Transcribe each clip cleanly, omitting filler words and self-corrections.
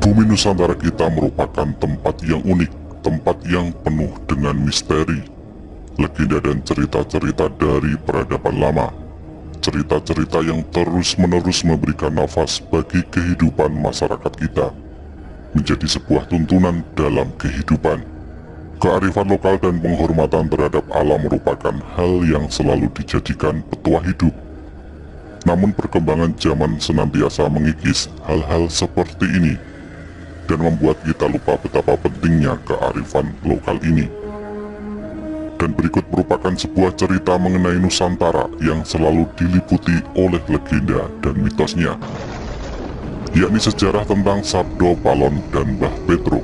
Bumi Nusantara kita merupakan tempat yang unik, tempat yang penuh dengan misteri, legenda dan cerita-cerita dari peradaban lama. Cerita-cerita yang terus-menerus memberikan nafas bagi kehidupan masyarakat kita, menjadi sebuah tuntunan dalam kehidupan. Kearifan lokal dan penghormatan terhadap alam merupakan hal yang selalu dijadikan petua hidup. Namun perkembangan zaman senantiasa mengikis hal-hal seperti ini dan membuat kita lupa betapa pentingnya kearifan lokal ini. Dan berikut merupakan sebuah cerita mengenai Nusantara yang selalu diliputi oleh legenda dan mitosnya, yakni sejarah tentang Sabdo Palon dan Mbah Petruk.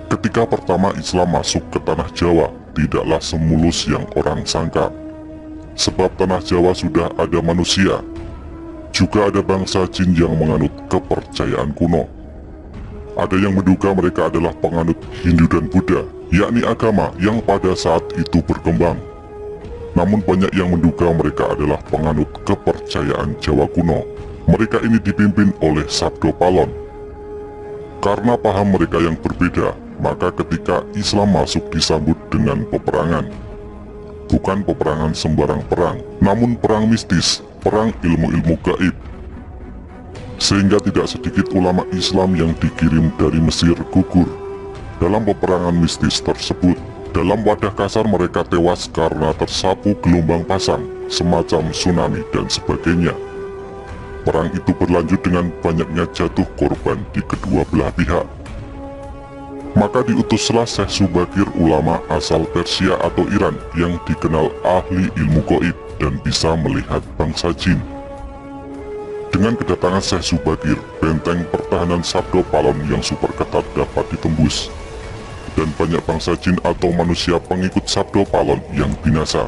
Ketika pertama Islam masuk ke tanah Jawa, tidaklah semulus yang orang sangka. Sebab tanah Jawa sudah ada manusia, juga ada bangsa jin yang menganut kepercayaan kuno. Ada yang menduga mereka adalah penganut Hindu dan Buddha, yakni agama yang pada saat itu berkembang. Namun banyak yang menduga mereka adalah penganut kepercayaan Jawa kuno. Mereka ini dipimpin oleh Sabdo Palon. Karena paham mereka yang berbeda, maka ketika Islam masuk disambut dengan peperangan. Bukan peperangan sembarang perang, namun perang mistis, perang ilmu-ilmu gaib. Sehingga tidak sedikit ulama Islam yang dikirim dari Mesir gugur dalam peperangan mistis tersebut. Dalam wadah kasar mereka tewas karena tersapu gelombang pasang, semacam tsunami dan sebagainya. Perang itu berlanjut dengan banyaknya jatuh korban di kedua belah pihak. Maka diutuslah Syekh Subakir, ulama asal Persia atau Iran yang dikenal ahli ilmu gaib dan bisa melihat bangsa jin. Dengan kedatangan Syekh Subakir, benteng pertahanan Sabdo Palon yang super ketat dapat ditembus, dan banyak bangsa jin atau manusia pengikut Sabdo Palon yang binasa.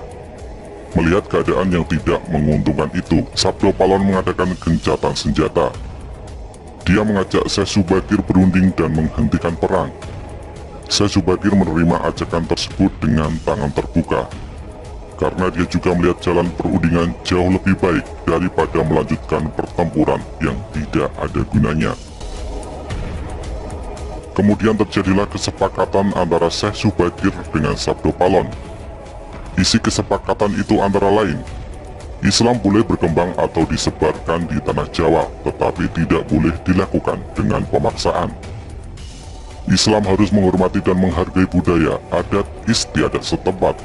Melihat keadaan yang tidak menguntungkan itu, Sabdo Palon mengadakan gencatan senjata. Dia mengajak Syekh Subakir berunding dan menghentikan perang. Syekh Subakir menerima ajakan tersebut dengan tangan terbuka, karena dia juga melihat jalan perundingan jauh lebih baik daripada melanjutkan pertempuran yang tidak ada gunanya. Kemudian terjadilah kesepakatan antara Syekh Subakir dengan Sabdo Palon. Isi kesepakatan itu antara lain, Islam boleh berkembang atau disebarkan di tanah Jawa, tetapi tidak boleh dilakukan dengan pemaksaan. Islam harus menghormati dan menghargai budaya, adat istiadat setempat.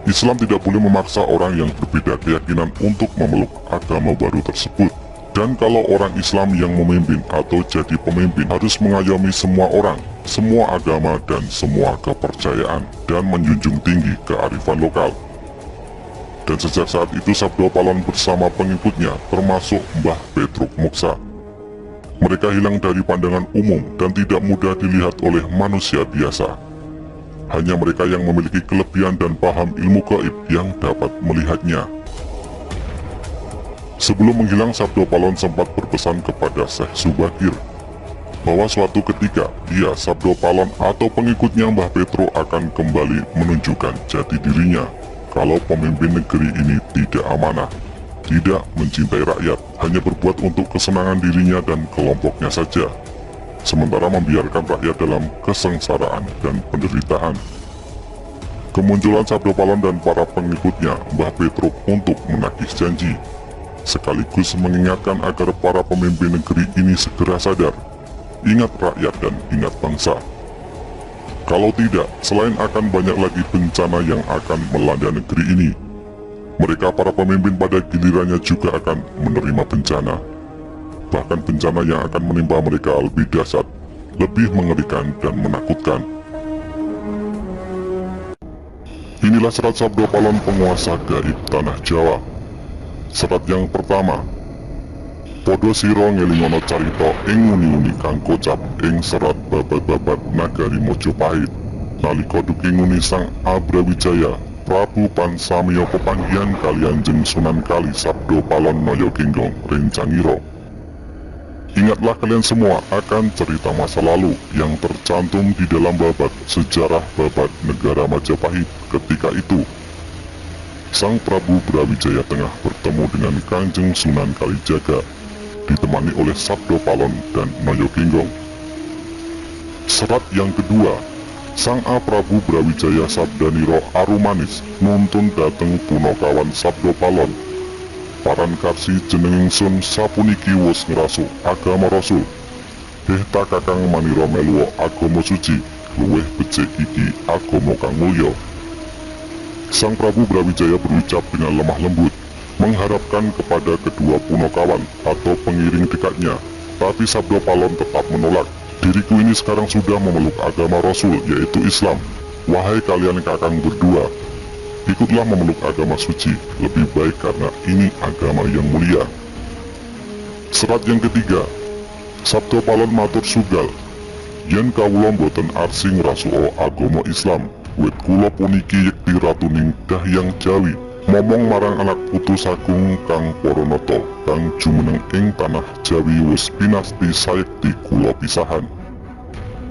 Islam tidak boleh memaksa orang yang berbeda keyakinan untuk memeluk agama baru tersebut. Dan kalau orang Islam yang memimpin atau jadi pemimpin harus mengayomi semua orang, semua agama dan semua kepercayaan, dan menjunjung tinggi kearifan lokal. Dan sejak saat itu Sabdo Palon bersama pengikutnya termasuk Mbah Petruk Moksa. Mereka hilang dari pandangan umum dan tidak mudah dilihat oleh manusia biasa. Hanya mereka yang memiliki kelebihan dan paham ilmu gaib yang dapat melihatnya. Sebelum menghilang, Sabdo Palon sempat berpesan kepada Syekh Subakir bahwa suatu ketika dia, Sabdo Palon atau pengikutnya Mbah Petruk akan kembali menunjukkan jati dirinya kalau pemimpin negeri ini tidak amanah, tidak mencintai rakyat, hanya berbuat untuk kesenangan dirinya dan kelompoknya saja, sementara membiarkan rakyat dalam kesengsaraan dan penderitaan. Kemunculan Sabdo Palon dan para pengikutnya Mbah Petruk untuk menagih janji, sekaligus mengingatkan agar para pemimpin negeri ini segera sadar, ingat rakyat dan ingat bangsa. Kalau tidak, selain akan banyak lagi bencana yang akan melanda negeri ini, mereka para pemimpin pada gilirannya juga akan menerima bencana. Bahkan bencana yang akan menimpa mereka lebih dahsyat, lebih mengerikan dan menakutkan. Inilah serat Sabdo Palon, penguasa gaib tanah Jawa. Serat yang pertama. Podo siro ngelingono carito ing uni-uni kang kocap ing serat babat-babat nagari Mojopahit. Nalika duki nguni Sang Abrawijaya, Prabu Pansamyo pepanggihan kalian jeng Sunan Kali Sabdo Palon Noyo Genggong Rencangiro. Ingatlah kalian semua akan cerita masa lalu yang tercantum di dalam babat sejarah babat negara Majapahit. Ketika itu Sang Prabu Brawijaya tengah bertemu dengan Kanjeng Sunan Kalijaga. ditemani oleh Sabdo Palon dan Noyo Genggong. Serat yang kedua, Sang A Prabu Brawijaya Sabdaniro Arumanis nuntun dateng Punokawan Sabdo Palon. Paran karsi jeneng ingsun sapuniki wus ngeraso agama Rasul. Hehta kakang manira meluwo agama suci, luweh becik iki agama kang mulya. Sang Prabu Brawijaya berucap dengan lemah lembut, mengharapkan kepada kedua Punokawan atau pengiring dekatnya, tapi Sabdo Palon tetap menolak. Diriku ini sekarang sudah memeluk agama Rasul, yaitu Islam. Wahai kalian kakang berdua, ikutlah memeluk agama suci, lebih baik karena ini agama yang mulia. Serat yang ketiga, Sabdo Palon matur sugal, yen kawula boten arsi ngrasuo agama Islam, wit kula puniki yekti ratuning Dahyang Jawi, momong marang anak putu sagung kang Poronata kang jumeneng ing tanah Jawi wis pinasti sayekti kula pisahan.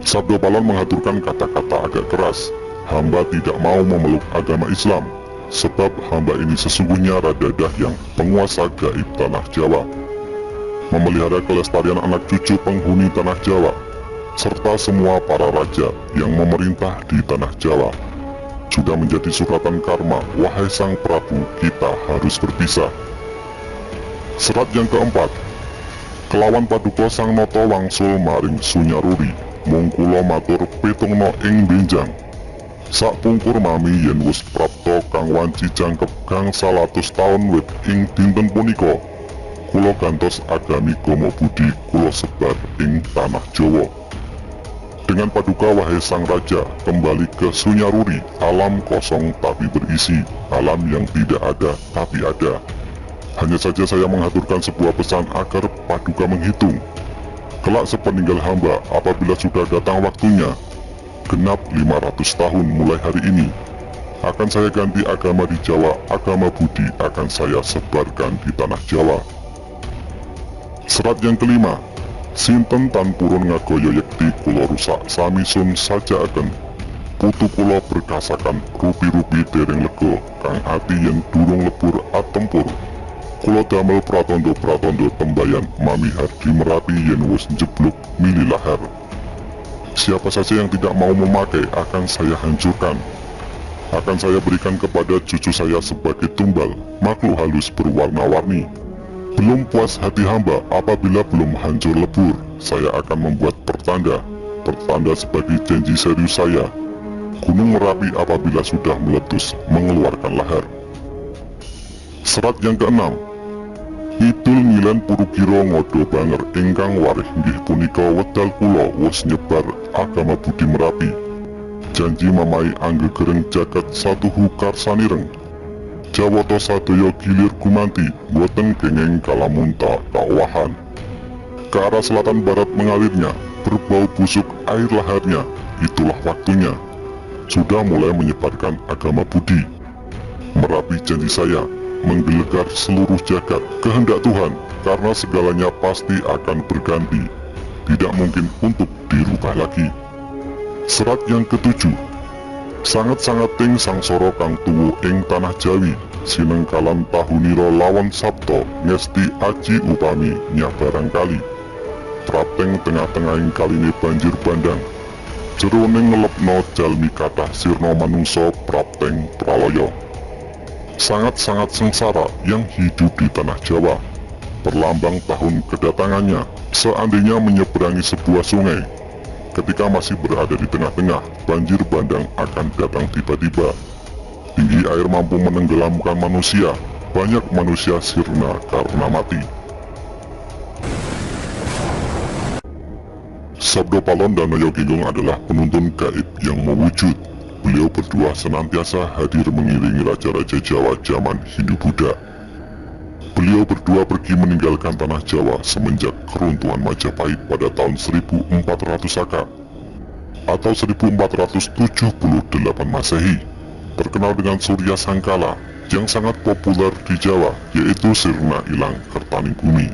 Sabdo Palon mengaturkan kata-kata agak keras, hamba tidak mau memeluk agama Islam, sebab hamba ini sesungguhnya Raja Dahyang, penguasa gaib tanah Jawa, memelihara kelestarian anak cucu penghuni tanah Jawa, serta semua para raja yang memerintah di tanah Jawa. Sudah menjadi suratan karma, wahai Sang Prabu, kita harus berpisah. Serat yang keempat, kelawan paduka Sang Nata wangsul maring Sunyaruri, mung kula matur pitungna ing benjang. Sak pungkur mami yen wis prapta kang wanci jangkep gangsal atus taun wit ing dinten punika, kula gantos agami Gomo Budi kula sebar ing tanah Jawa. Dengan paduka wahai Sang Raja, kembali ke Sunyaruri, alam kosong tapi berisi, alam yang tidak ada tapi ada. Hanya saja saya mengaturkan sebuah pesan agar paduka menghitung. Kelak sepeninggal hamba, apabila sudah datang waktunya, genap 500 tahun mulai hari ini, akan saya ganti agama di Jawa, agama Budi akan saya sebarkan di tanah Jawa. Serat yang kelima, sinten tan purun ngagoyo yekti kula rusak samisun saja akan, putu kula berkasakan rupi-rupi dereng lego, kang ati yen durung lebur atempur. Kula damel pratondo-pratondo tembayan mami hardi merapi yen wis njebluk mili lahar. Siapa saja yang tidak mau memakai akan saya hancurkan. Akan saya berikan kepada cucu saya sebagai tumbal, makhluk halus berwarna-warni. Belum puas hati hamba apabila belum hancur lebur, saya akan membuat pertanda sebagai janji serius saya. Gunung Merapi apabila sudah meletus mengeluarkan lahar. Serat yang keenam, Idul Milen Purukiro Ngodo Banger ingkang warih inggih punika wedal kula wis nyebar agama Budi Merapi. Janji mamai anggegereng jagat satuhu karsanireng. Jawata sadaya gilir gumanti, boten kenging kalamunta kawahan. Ke arah selatan barat mengalirnya, berbau busuk air laharnya, itulah waktunya. Sudah mulai menyebarkan agama Budi. Merapi janji saya, menggelegar seluruh jagat, kehendak Tuhan, karena segalanya pasti akan berganti, tidak mungkin untuk dirubah lagi. Serat yang ketujuh, sangat-sangat ting sangsara kang tuwu ing tanah Jawi, sinengkalan tahunira lawan sabto, ngesti aji upami nyabarang kali. Prapteng tengah-tengahing kaline banjir bandang, jeroning ngelepno jalmi kathah sirna manungsa prapteng pralaya. Sangat-sangat sengsara yang hidup di tanah Jawa. Perlambang tahun kedatangannya, seandainya menyeberangi sebuah sungai. Ketika masih berada di tengah-tengah, banjir bandang akan datang tiba-tiba. Tinggi air mampu menenggelamkan manusia, banyak manusia sirna karena mati. Sabdo Palon dan Noyo Genggong adalah penuntun gaib yang mewujud. Beliau berdua senantiasa hadir mengiringi raja-raja Jawa zaman Hindu-Buddha. Beliau berdua pergi meninggalkan tanah Jawa semenjak keruntuhan Majapahit pada tahun 1400 Saka atau 1478 Masehi, terkenal dengan Surya Sangkala yang sangat populer di Jawa, yaitu Sirna Ilang Kertaning Bumi.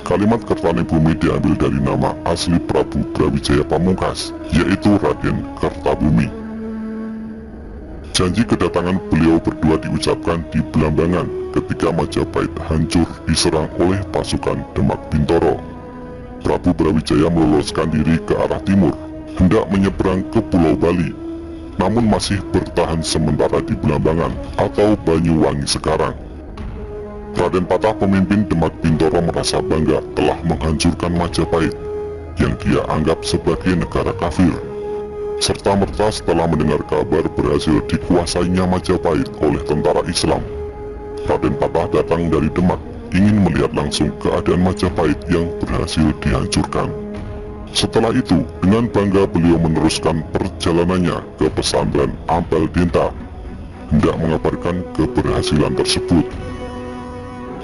Kalimat Kertaning Bumi diambil dari nama asli Prabu Brawijaya Pamungkas, yaitu Raden Kertabumi. Janji kedatangan beliau berdua diucapkan di Belambangan ketika Majapahit hancur diserang oleh pasukan Demak Bintoro. Prabu Brawijaya meloloskan diri ke arah timur, hendak menyeberang ke Pulau Bali, namun masih bertahan sementara di Belambangan atau Banyuwangi sekarang. Raden Patah, pemimpin Demak Bintoro, merasa bangga telah menghancurkan Majapahit yang dia anggap sebagai negara kafir. Serta-merta setelah mendengar kabar berhasil dikuasainya Majapahit oleh tentara Islam, Raden Patah datang dari Demak ingin melihat langsung keadaan Majapahit yang berhasil dihancurkan. Setelah itu, dengan bangga beliau meneruskan perjalanannya ke pesantren Ampel Denta, hendak mengabarkan keberhasilan tersebut.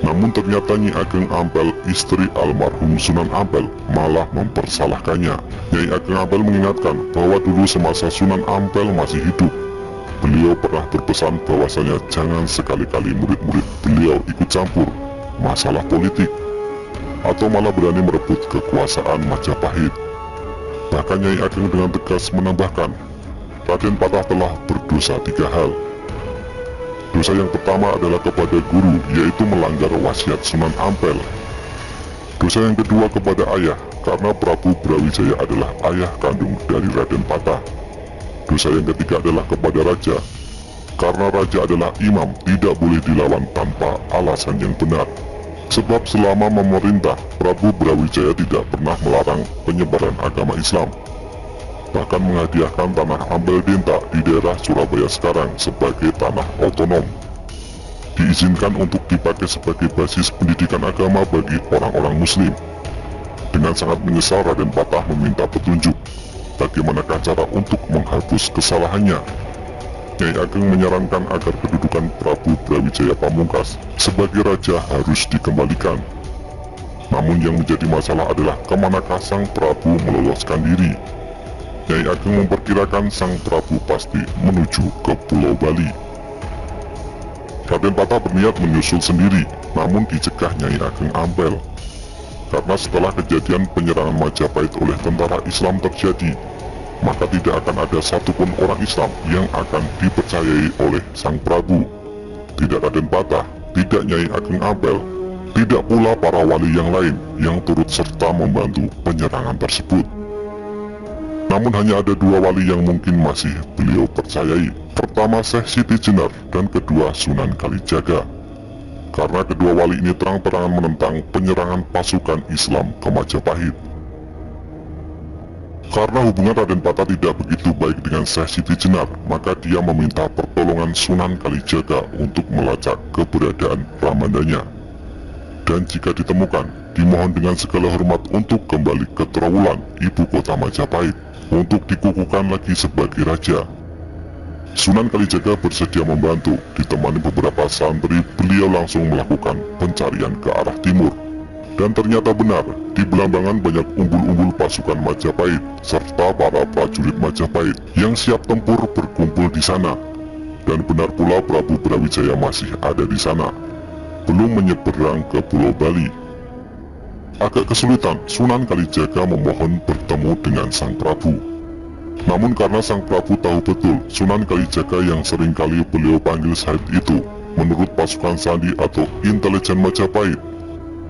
Namun ternyata Nyi Ageng Ampel, istri almarhum Sunan Ampel, malah mempersalahkannya. Nyai Ageng Ampel mengingatkan bahwa dulu semasa Sunan Ampel masih hidup, beliau pernah berpesan bahwasanya jangan sekali-kali murid-murid beliau ikut campur masalah politik atau malah berani merebut kekuasaan Majapahit. Bahkan Nyai Ageng dengan tegas menambahkan, Raden Patah telah berdosa 3 hal. Dosa yang pertama adalah kepada guru, yaitu melanggar wasiat Sunan Ampel. Dosa yang kedua kepada ayah, karena Prabu Brawijaya adalah ayah kandung dari Raden Patah. Dosa yang ketiga adalah kepada raja, karena raja adalah imam, tidak boleh dilawan tanpa alasan yang benar. Sebab selama memerintah, Prabu Brawijaya tidak pernah melarang penyebaran agama Islam, bahkan menghadiahkan tanah Ampel Denta di daerah Surabaya sekarang sebagai tanah otonom, diizinkan untuk dipakai sebagai basis pendidikan agama bagi orang-orang muslim. Dengan sangat menyesal, Raden Patah meminta petunjuk bagaimanakah cara untuk menghapus kesalahannya. Nyai Ageng menyarankan agar kedudukan Prabu Brawijaya Pamungkas sebagai raja harus dikembalikan. Namun yang menjadi masalah adalah kemanakah sang Prabu meloloskan diri. Nyai Ageng memperkirakan sang Prabu pasti menuju ke Pulau Bali. Raden Patah berniat menyusul sendiri, namun dicegah Nyai Ageng Ampel. Karena setelah kejadian penyerangan Majapahit oleh tentara Islam terjadi, maka tidak akan ada satupun orang Islam yang akan dipercayai oleh sang Prabu. Tidak Raden Patah, tidak Nyai Ageng Ampel, tidak pula para wali yang lain yang turut serta membantu penyerangan tersebut. Namun hanya ada 2 wali yang mungkin masih beliau percayai. Pertama Syekh Siti Jenar dan kedua Sunan Kalijaga. Karena kedua wali ini terang-terangan menentang penyerangan pasukan Islam ke Majapahit. Karena hubungan Raden Patah tidak begitu baik dengan Syekh Siti Jenar, maka dia meminta pertolongan Sunan Kalijaga untuk melacak keberadaan Ramandanya. Dan jika ditemukan, dimohon dengan segala hormat untuk kembali ke Trowulan, ibu kota Majapahit, untuk dikukuhkan lagi sebagai raja. Sunan Kalijaga bersedia membantu. Ditemani beberapa santri, beliau langsung melakukan pencarian ke arah timur. Dan ternyata benar, di Belambangan banyak umbul-umbul pasukan Majapahit, serta para prajurit Majapahit yang siap tempur berkumpul di sana. Dan benar pula Prabu Brawijaya masih ada di sana, belum menyeberang ke Pulau Bali. Agak kesulitan, Sunan Kalijaga memohon bertemu dengan sang Prabu. Namun karena sang Prabu tahu betul Sunan Kalijaga yang seringkali beliau panggil Said itu, menurut pasukan sandi atau intelijen Majapahit,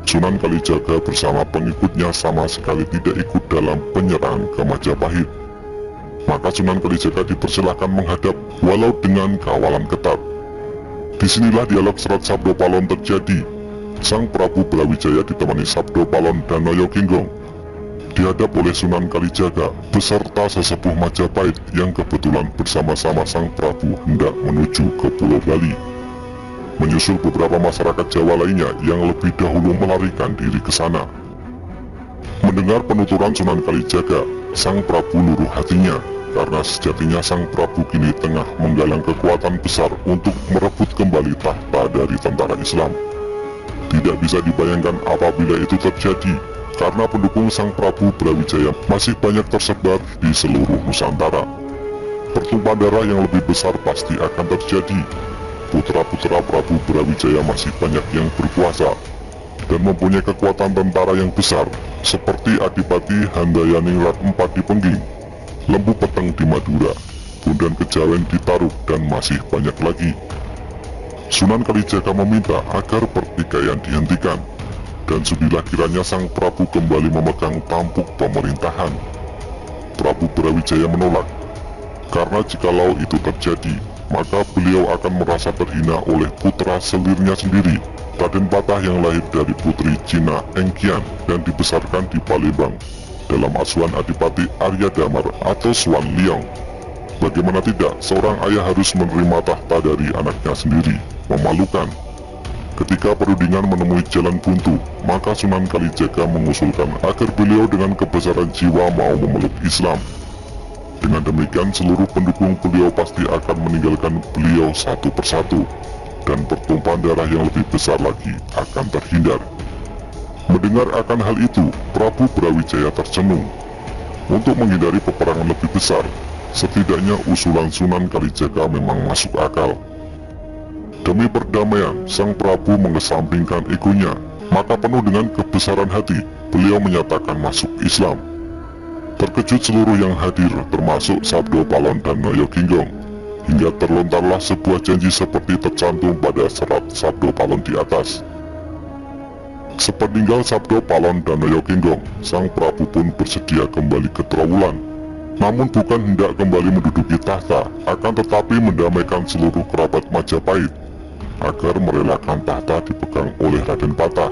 Sunan Kalijaga bersama pengikutnya sama sekali tidak ikut dalam penyerangan ke Majapahit. Maka Sunan Kalijaga dipersilahkan menghadap walau dengan kawalan ketat. Disinilah dialog Serat Sabdo Palon terjadi. Sang Prabu Brawijaya ditemani Sabdo Palon dan Noyo Kinggong dihadap oleh Sunan Kalijaga beserta sesepuh Majapahit yang kebetulan bersama-sama sang Prabu hendak menuju ke Pulau Bali. Menyusul beberapa masyarakat Jawa lainnya yang lebih dahulu melarikan diri ke sana. Mendengar penuturan Sunan Kalijaga, sang Prabu luruh hatinya, karena sejatinya sang Prabu kini tengah menggalang kekuatan besar untuk merebut kembali tahta dari tentara Islam. Tidak bisa dibayangkan apabila itu terjadi, karena pendukung sang Prabu Brawijaya masih banyak tersebar di seluruh Nusantara. Pertumpahan darah yang lebih besar pasti akan terjadi. Putra-putra Prabu Brawijaya masih banyak yang berkuasa dan mempunyai kekuatan tentara yang besar, seperti Adipati Handayaningrat IV di Pengging, Lembu Peteng di Madura, Bondan Kejawen di Taruk, dan masih banyak lagi. Sunan Kalijaga meminta agar pertikaian dihentikan, dan sudilah kiranya sang Prabu kembali memegang tampuk pemerintahan. Prabu Brawijaya menolak, karena jikalau itu terjadi, maka beliau akan merasa terhina oleh putra selirnya sendiri, Raden Patah yang lahir dari putri Cina Engkian dan dibesarkan di Palembang dalam asuhan Adipati Arya Damar atau Swan Liong. Bagaimana tidak, seorang ayah harus menerima tahta dari anaknya sendiri. Memalukan. Ketika perundingan menemui jalan buntu, maka Sunan Kalijaga mengusulkan agar beliau dengan kebesaran jiwa mau memeluk Islam. Dengan demikian seluruh pendukung beliau pasti akan meninggalkan beliau satu persatu, dan pertumpahan darah yang lebih besar lagi akan terhindar. Mendengar akan hal itu, Prabu Brawijaya tercenung. Untuk menghindari peperangan lebih besar, setidaknya usulan Sunan Kalijaga memang masuk akal. Demi perdamaian, sang Prabu mengesampingkan egonya, maka penuh dengan kebesaran hati, beliau menyatakan masuk Islam. Terkejut seluruh yang hadir, termasuk Sabdo Palon dan Noyo Ginggong, hingga terlontarlah sebuah janji seperti tercantum pada serat Sabdo Palon di atas. Sepeninggal Sabdo Palon dan Noyo Ginggong, sang Prabu pun bersedia kembali ke Trowulan. Namun bukan hendak kembali menduduki tahta, akan tetapi mendamaikan seluruh kerabat Majapahit, agar merelakan tahta dipegang oleh Raden Patah.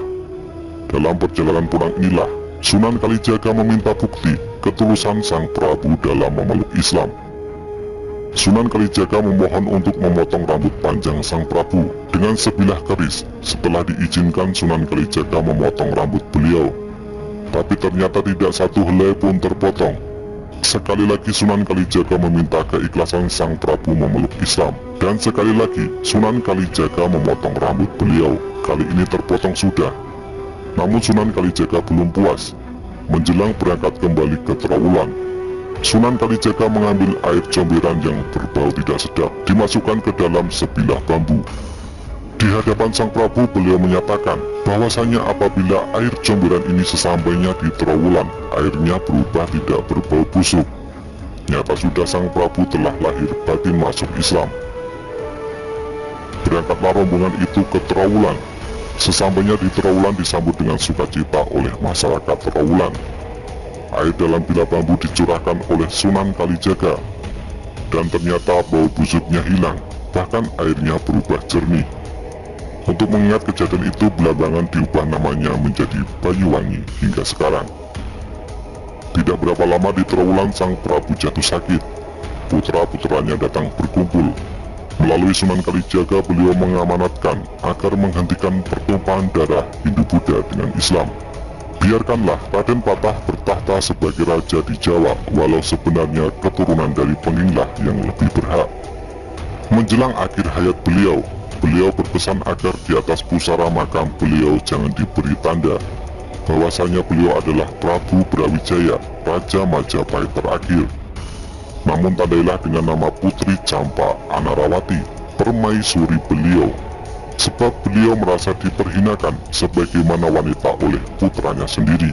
Dalam perjalanan pulang inilah, Sunan Kalijaga meminta bukti ketulusan sang Prabu dalam memeluk Islam. Sunan Kalijaga memohon untuk memotong rambut panjang sang Prabu dengan sebilah keris. Setelah diizinkan, Sunan Kalijaga memotong rambut beliau, tapi ternyata tidak satu helai pun terpotong. Sekali lagi Sunan Kalijaga meminta keikhlasan sang Prabu memeluk Islam, dan sekali lagi Sunan Kalijaga memotong rambut beliau. Kali ini terpotong sudah. Namun Sunan Kalijaga belum puas. Menjelang berangkat kembali ke Trowulan, Sunan Kalijaga mengambil air comberan yang berbau tidak sedap, dimasukkan ke dalam sebilah bambu. Di hadapan sang Prabu beliau menyatakan bahwasanya apabila air comberan ini sesampainya di Trowulan, airnya berubah tidak berbau busuk. Nyata sudah sang Prabu telah lahir batin masuk Islam. Berangkatlah rombongan itu ke Trowulan. Sesampainya di Trowulan disambut dengan sukacita oleh masyarakat Trowulan. Air dalam bila bambu dicurahkan oleh Sunan Kalijaga, dan ternyata bau busuknya hilang, bahkan airnya berubah jernih. Untuk mengingat kejadian itu, belakangan diubah namanya menjadi Banyuwangi hingga sekarang. Tidak berapa lama di Trowulan sang Prabu jatuh sakit. Putra-putranya datang berkumpul. Melalui Sunan Kalijaga beliau mengamanatkan agar menghentikan pertumpahan darah Hindu-Buddha dengan Islam. Biarkanlah Raden Patah bertahta sebagai raja di Jawa, walau sebenarnya keturunan dari Penginglah yang lebih berhak. Menjelang akhir hayat beliau berpesan agar di atas pusara makam beliau jangan diberi tanda bahwasanya beliau adalah Prabu Brawijaya, Raja Majapahit terakhir. Namun tandailah dengan nama Putri Campa Anarawati, permaisuri beliau, sebab beliau merasa diperhinakan sebagaimana wanita oleh putranya sendiri.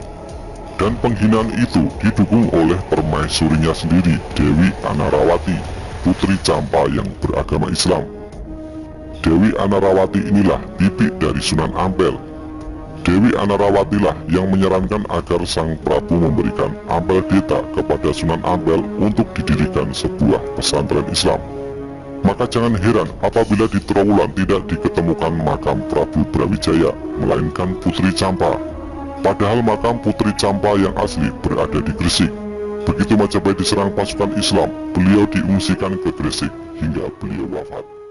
Dan penghinaan itu didukung oleh permaisurinya sendiri, Dewi Anarawati, Putri Campa yang beragama Islam. Dewi Anarawati inilah bibi dari Sunan Ampel. Dewi Anarawatilah yang menyarankan agar sang Prabu memberikan Ampel Deta kepada Sunan Ampel untuk didirikan sebuah pesantren Islam. Maka jangan heran apabila di Trowulan tidak diketemukan makam Prabu Brawijaya, melainkan Putri Campa. Padahal makam Putri Campa yang asli berada di Gresik. Begitu Majapahit diserang pasukan Islam, beliau diungsikan ke Gresik hingga beliau wafat.